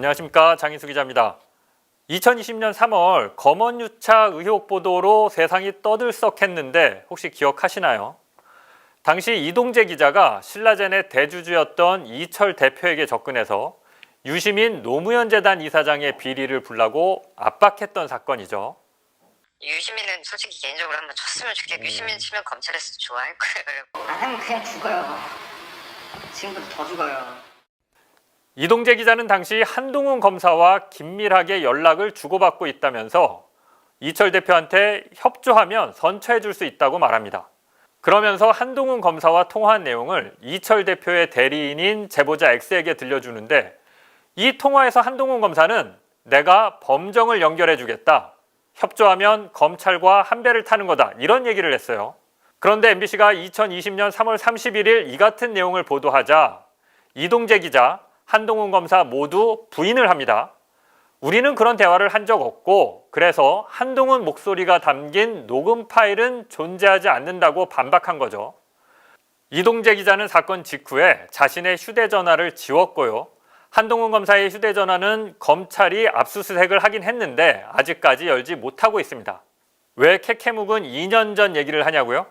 안녕하십니까, 장인수 기자입니다. 2020년 3월 검언유착 의혹 보도로 세상이 떠들썩했는데 혹시 기억하시나요? 당시 이동재 기자가 신라젠의 대주주였던 이철 대표에게 접근해서 유시민 노무현 재단 이사장의 비리를 불라고 압박했던 사건이죠. 유시민은 솔직히 개인적으로 한번 쳤으면 좋겠고 유시민 치면 검찰에서 좋아할 거예요. 하면 그냥 죽어요. 지금부터 더 죽어요. 이동재 기자는 당시 한동훈 검사와 긴밀하게 연락을 주고받고 있다면서 이철 대표한테 협조하면 선처해 줄 수 있다고 말합니다. 그러면서 한동훈 검사와 통화한 내용을 이철 대표의 대리인인 제보자 X에게 들려주는데 이 통화에서 한동훈 검사는 내가 범정을 연결해 주겠다. 협조하면 검찰과 한 배를 타는 거다. 이런 얘기를 했어요. 그런데 MBC가 2020년 3월 31일 이 같은 내용을 보도하자 이동재 기자, 한동훈 검사 모두 부인을 합니다. 우리는 그런 대화를 한 적 없고 그래서 한동훈 목소리가 담긴 녹음 파일은 존재하지 않는다고 반박한 거죠. 이동재 기자는 사건 직후에 자신의 휴대전화를 지웠고요. 한동훈 검사의 휴대전화는 검찰이 압수수색을 하긴 했는데 아직까지 열지 못하고 있습니다. 왜 캐캐묵은 2년 전 얘기를 하냐고요?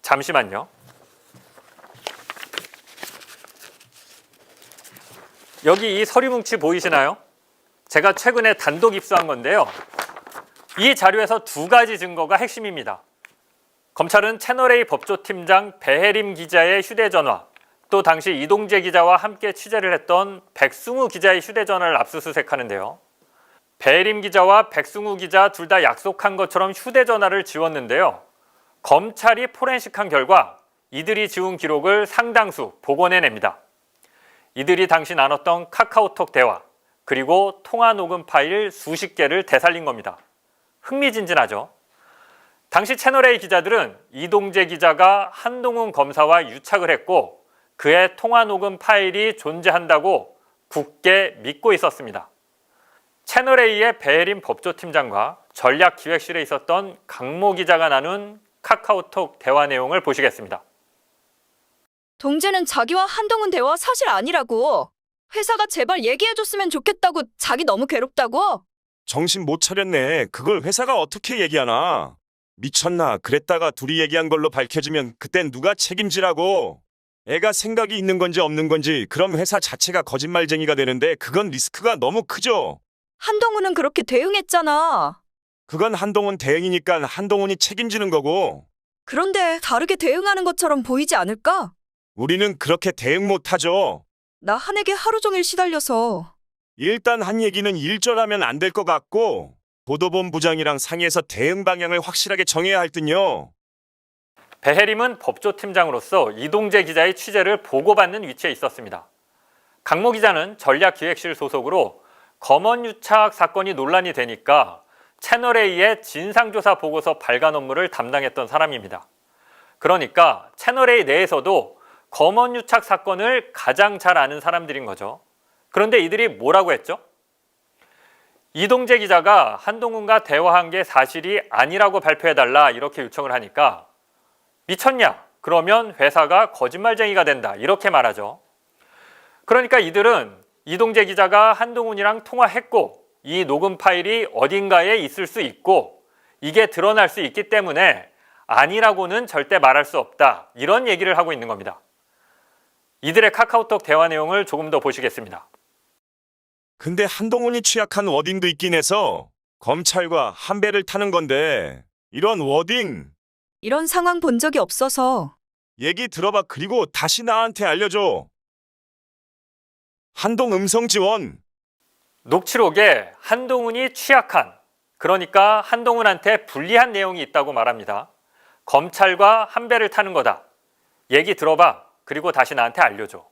잠시만요. 여기 이 서류 뭉치 보이시나요? 제가 최근에 단독 입수한 건데요. 이 자료에서 두 가지 증거가 핵심입니다. 검찰은 채널A 법조팀장 배혜림 기자의 휴대전화, 또 당시 이동재 기자와 함께 취재를 했던 백승우 기자의 휴대전화를 압수수색하는데요. 배혜림 기자와 백승우 기자 둘 다 약속한 것처럼 휴대전화를 지웠는데요. 검찰이 포렌식한 결과 이들이 지운 기록을 상당수 복원해냅니다. 이들이 당시 나눴던 카카오톡 대화, 그리고 통화 녹음 파일 수십 개를 되살린 겁니다. 흥미진진하죠? 당시 채널A 기자들은 이동재 기자가 한동훈 검사와 유착을 했고 그의 통화 녹음 파일이 존재한다고 굳게 믿고 있었습니다. 채널A의 배혜림 법조팀장과 전략기획실에 있었던 강모 기자가 나눈 카카오톡 대화 내용을 보시겠습니다. 동재는 자기와 한동훈 대화 사실 아니라고. 회사가 제발 얘기해줬으면 좋겠다고 자기 너무 괴롭다고. 정신 못 차렸네. 그걸 회사가 어떻게 얘기하나. 미쳤나. 그랬다가 둘이 얘기한 걸로 밝혀지면 그땐 누가 책임지라고. 애가 생각이 있는 건지 없는 건지 그럼 회사 자체가 거짓말쟁이가 되는데 그건 리스크가 너무 크죠. 한동훈은 그렇게 대응했잖아. 그건 한동훈 대응이니까 한동훈이 책임지는 거고. 그런데 다르게 대응하는 것처럼 보이지 않을까? 우리는 그렇게 대응 못하죠. 나 한에게 하루 종일 시달려서. 일단 한 얘기는 일절하면 안 될 것 같고 보도본부장이랑 상의해서 대응 방향을 확실하게 정해야 할 듯요. 배혜림은 법조팀장으로서 이동재 기자의 취재를 보고받는 위치에 있었습니다. 강모 기자는 전략기획실 소속으로 검언유착 사건이 논란이 되니까 채널A의 진상조사 보고서 발간 업무를 담당했던 사람입니다. 그러니까 채널A 내에서도 검언유착 사건을 가장 잘 아는 사람들인 거죠. 그런데 이들이 뭐라고 했죠? 이동재 기자가 한동훈과 대화한 게 사실이 아니라고 발표해달라 이렇게 요청을 하니까 미쳤냐? 그러면 회사가 거짓말쟁이가 된다 이렇게 말하죠. 그러니까 이들은 이동재 기자가 한동훈이랑 통화했고 이 녹음 파일이 어딘가에 있을 수 있고 이게 드러날 수 있기 때문에 아니라고는 절대 말할 수 없다 이런 얘기를 하고 있는 겁니다. 이들의 카카오톡 대화 내용을 조금 더 보시겠습니다. 근데 한동훈이 취약한 워딩도 있긴 해서 검찰과 한 배를 타는 건데 이런 워딩 이런 상황 본 적이 없어서. 얘기 들어봐. 그리고 다시 나한테 알려줘. 한동 음성 지원. 녹취록에 한동훈이 취약한, 그러니까 한동훈한테 불리한 내용이 있다고 말합니다. 검찰과 한 배를 타는 거다. 얘기 들어봐. 그리고 다시 나한테 알려줘.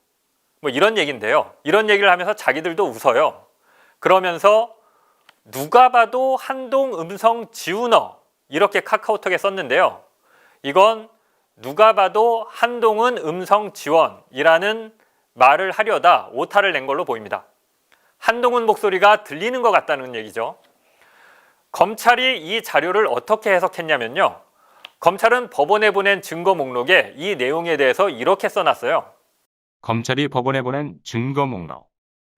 뭐 이런 얘기인데요. 이런 얘기를 하면서 자기들도 웃어요. 그러면서 누가 봐도 한동 음성 지우너 이렇게 카카오톡에 썼는데요. 이건 누가 봐도 한동훈 음성 지원이라는 말을 하려다 오타를 낸 걸로 보입니다. 한동훈 목소리가 들리는 것 같다는 얘기죠. 검찰이 이 자료를 어떻게 해석했냐면요. 검찰은 법원에 보낸 증거 목록에 이 내용에 대해서 이렇게 써놨어요. 검찰이 법원에 보낸 증거 목록.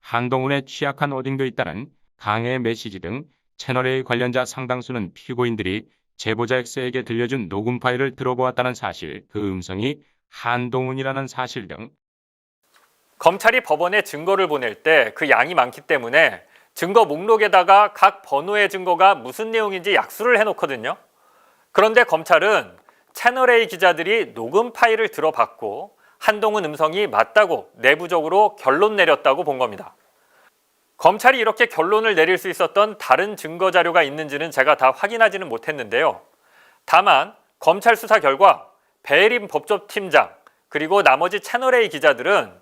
한동훈의 취약한 어딩도 있다는 강의 메시지 등 채널A 관련자 상당수는 피고인들이 제보자 X에게 들려준 녹음 파일을 들어보았다는 사실, 그 음성이 한동훈이라는 사실 등 검찰이 법원에 증거를 보낼 때 그 양이 많기 때문에 증거 목록에다가 각 번호의 증거가 무슨 내용인지 약수를 해놓거든요. 그런데 검찰은 채널A 기자들이 녹음 파일을 들어봤고 한동훈 음성이 맞다고 내부적으로 결론 내렸다고 본 겁니다. 검찰이 이렇게 결론을 내릴 수 있었던 다른 증거 자료가 있는지는 제가 다 확인하지는 못했는데요. 다만 검찰 수사 결과 배혜림 법조팀장 그리고 나머지 채널A 기자들은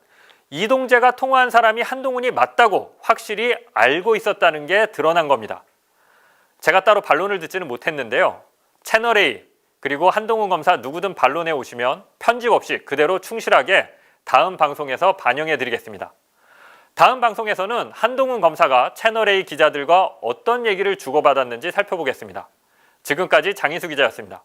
이동재가 통화한 사람이 한동훈이 맞다고 확실히 알고 있었다는 게 드러난 겁니다. 제가 따로 반론을 듣지는 못했는데요. 채널A 그리고 한동훈 검사 누구든 반론해 오시면 편집 없이 그대로 충실하게 다음 방송에서 반영해 드리겠습니다. 다음 방송에서는 한동훈 검사가 채널A 기자들과 어떤 얘기를 주고받았는지 살펴보겠습니다. 지금까지 장인수 기자였습니다.